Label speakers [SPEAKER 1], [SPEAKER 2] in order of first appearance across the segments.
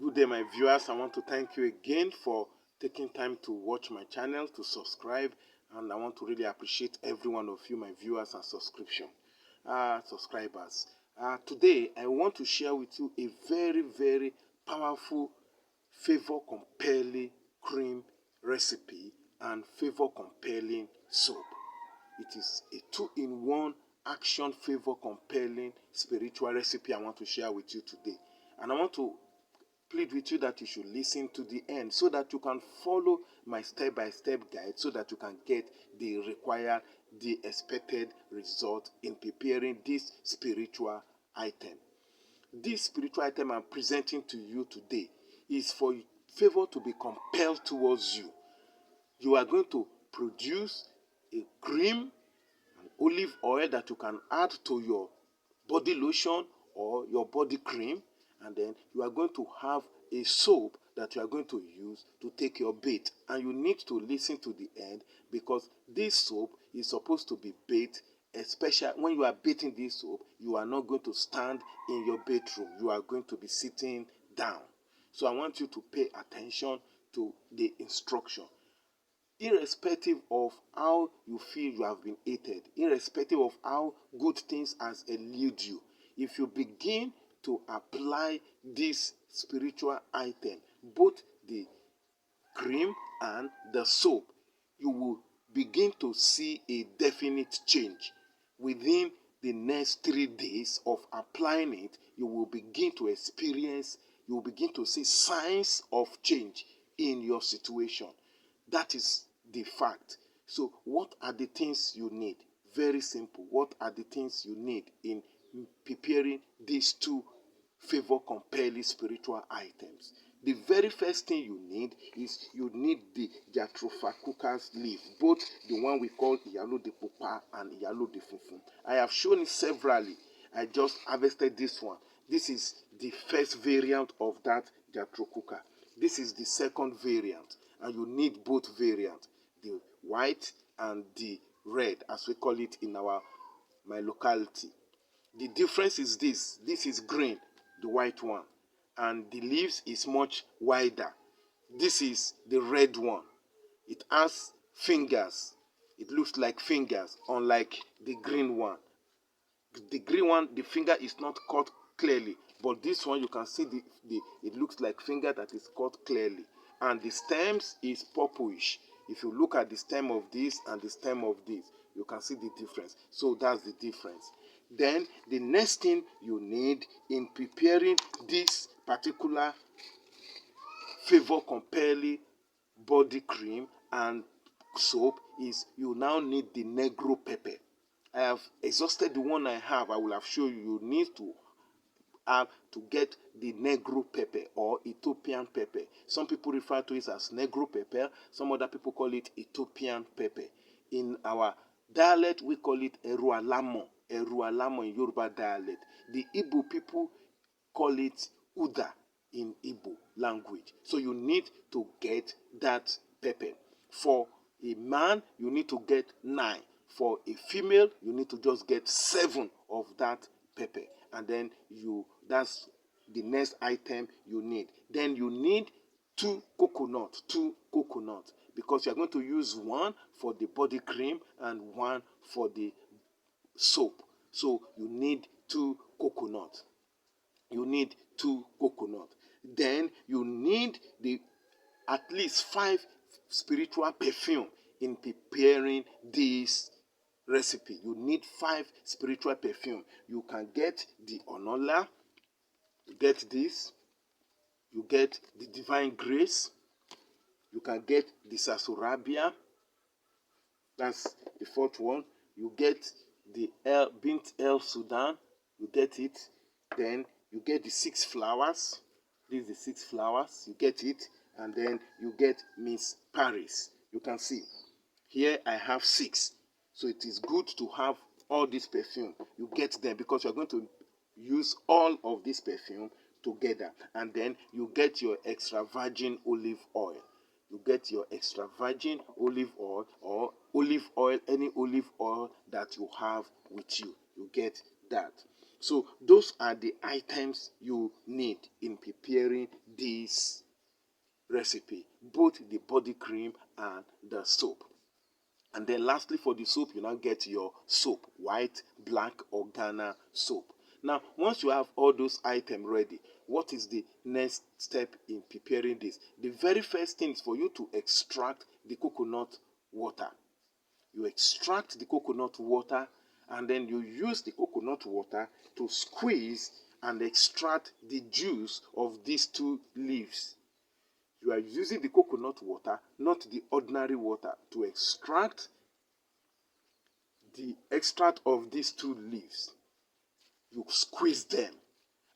[SPEAKER 1] Good day, my viewers. I want to thank you again for taking time to watch my channel, to subscribe, and I want to really appreciate every one of you, my viewers and subscribers. Today, I want to share with you a very powerful Favour Compelling cream recipe and Favour Compelling soap. It is a two-in-one action Favour Compelling spiritual recipe I want to share with you today. And I want to plead with you that you should listen to the end so that you can follow my step-by-step guide so that you can get the required, the expected result in preparing this spiritual item. This spiritual item I'm presenting to you today is for favor to be compelled towards you. You are going to produce a cream and olive oil that you can add to your body lotion or your body cream, and then you are going to have a soap that you are going to use to take your bath. And you need to listen to the end because this soap is supposed to be bathed, especially when you are bathing this soap. You are not going to stand in your bedroom, you are going to be sitting down. So I want you to pay attention to the instruction. Irrespective of how you feel you have been aided, irrespective of how good things has elude you, if you begin to apply this spiritual item, both the cream and the soap, you will begin to see a definite change. Within the next 3 days of applying it, you will begin to see signs of change in your situation. That is the fact. So what are the things you need? Very simple. What are the things you need in preparing these two Favour Compelling spiritual items? The very first thing you need is you need the Jathropha curcas leaf, both the one we call Eerualamo and Eerualamo. I have shown it severally. I just harvested this one. This is the first variant of that Jathropha. This is the second variant, and you need both variants, the white and the red, as we call it in my locality. The difference is this is green, the white one, and the leaves is much wider. This is the red one. It has fingers. It looks like fingers, unlike the green one. The green one, the finger is not cut clearly, but this one you can see it looks like finger that is cut clearly, and the stems is purplish. If you look at the stem of this and the stem of this, you can see the difference. So that's the difference. Then the next thing you need in preparing this particular Favour Compelling body cream and soap is you now need the Negro pepper. I have exhausted the one I have. I will have shown you. You need to have to get the Negro pepper or Ethiopian pepper. Some people refer to it as Negro pepper. Some other people call it Ethiopian pepper. In our dialect, we call it Eerualamo. Eerualamo in Yoruba dialect. The Igbo people call it Uda in Igbo language. So you need to get that pepper. For a man, you need to get 9. For a female, you need to just get 7 of that pepper. And then that's the next item you need. Then you need 2 coconuts, because you are going to use 1 for the body cream and 1 for the soap. So you need 2 coconuts. Then you need at least 5 spiritual perfume in preparing this recipe. You need 5 spiritual perfume. You can get the Onalia, you get this, you get the Divine Grace, you can get the Sasorabia, that's the 4th one. You get the Bint Sudan, you get it. Then you get the 6 flowers. This is the 6 flowers. You get it. And then you get Miss Paris. You can see here I have 6. So it is good to have all this perfume. You get them because you're going to use all of this perfume together. And then you get your extra virgin olive oil. You get your extra virgin olive oil or olive oil, any olive oil that you have with you. You get that. So those are the items you need in preparing this recipe, both the body cream and the soap. And then lastly, for the soap, you now get your soap, white, black, or Ghana soap. Now, once you have all those items ready, what is the next step in preparing this? The very first thing is for you to extract the coconut water. You extract the coconut water, and then you use the coconut water to squeeze and extract the juice of these two leaves. You are using the coconut water, not the ordinary water, to extract the extract of these two leaves. You squeeze them,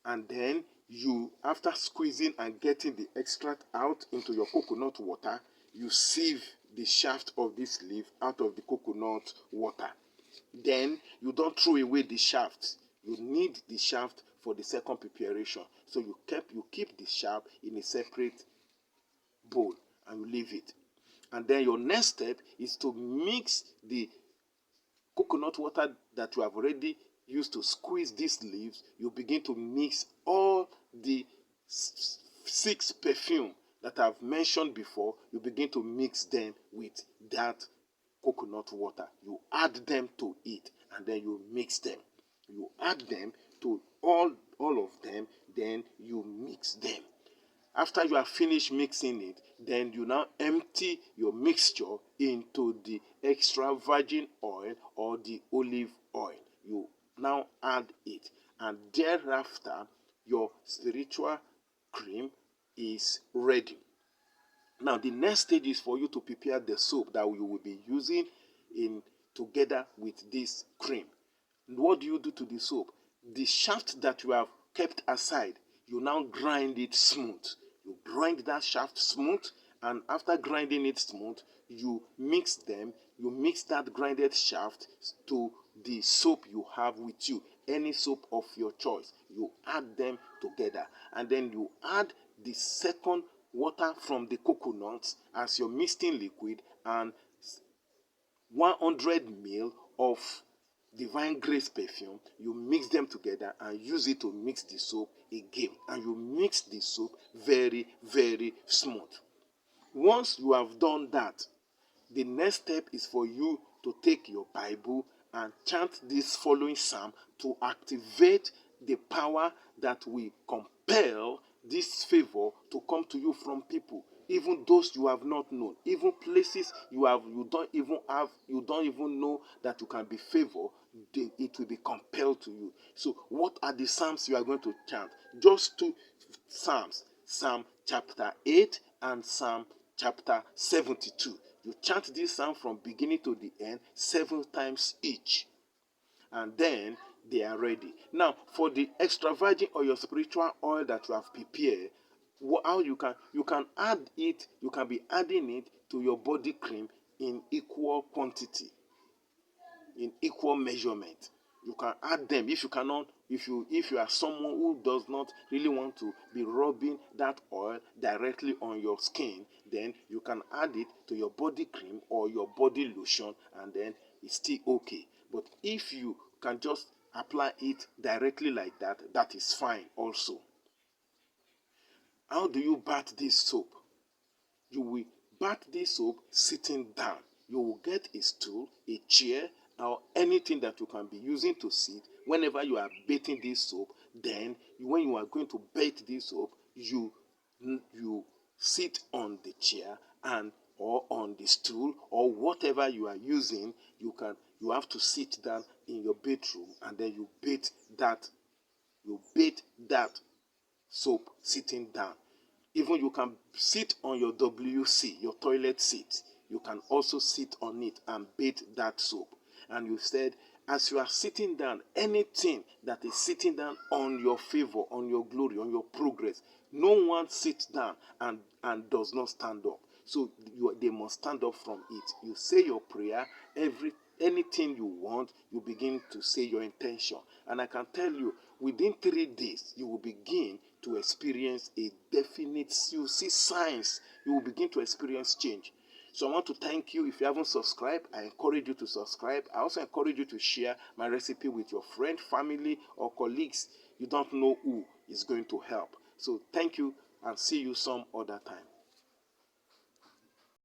[SPEAKER 1] and then you, after squeezing and getting the extract out into your coconut water, you sieve the shaft of this leaf out of the coconut water. Then you don't throw away the shaft. You need the shaft for the second preparation. So you keep the shaft in a separate bowl and you leave it. And then your next step is to mix the coconut water that you have already used to squeeze these leaves. You begin to mix all the 6 perfume that I've mentioned before. You begin to mix them with that coconut water. You add them to it, and then you mix them. You add them to all of them, then you mix them. After you have finished mixing it, then you now empty your mixture into the extra virgin oil or the olive oil. You now add it, and thereafter your spiritual cream is ready. Now the next stage is for you to prepare the soap that you will be using in together with this cream. And what do you do to the soap? The shaft that you have kept aside, you now grind it smooth. You grind that shaft smooth, and after grinding it smooth, you mix them. You mix that grinded shaft to the soap you have with you, any soap of your choice. You add them together, and then you add the second water from the coconuts as your mixing liquid, and 100 ml of divine grace perfume. You mix them together and use it to mix the soap again, and you mix the soap very, very smooth. Once you have done that, the next step is for you to take your Bible and chant this following psalm to activate the power that will compel this favor to come to you from people, even those you have not known, even places you don't even know that you can be favored. It will be compelled to you. So what are the psalms you are going to chant? Just 2 psalms, Psalm chapter 8 and Psalm chapter 72. You chant this psalm from beginning to the end 7 times each, and then they are ready. Now, for the extra virgin or your spiritual oil that you have prepared, how you can add it, you can be adding it to your body cream in equal quantity, in equal measurement. You can add them. If you are someone who does not really want to be rubbing that oil directly on your skin, then you can add it to your body cream or your body lotion, and then it's still okay. But if you can just apply it directly like that, that is fine also. How do you bath this soap? You will bath this soap sitting down. You will get a stool, a chair, or anything that you can be using to sit. Whenever you are bathing this soap, then when you are going to bath this soap, you sit on the chair and or on the stool or whatever you are using. You have to sit down in your bedroom, and then you bathe that soap sitting down. Even you can sit on your WC, your toilet seat. You can also sit on it and bathe that soap. And you said, as you are sitting down, anything that is sitting down on your favor, on your glory, on your progress, no one sits down and does not stand up. So they must stand up from it. You say your prayer, anything you want, you begin to say your intention. And I can tell you, within 3 days, you will begin to experience a definite, you see signs, you will begin to experience change. So I want to thank you. If you haven't subscribed, I encourage you to subscribe. I also encourage you to share my recipe with your friend, family, or colleagues. You don't know who is going to help. So thank you, and see you some other time.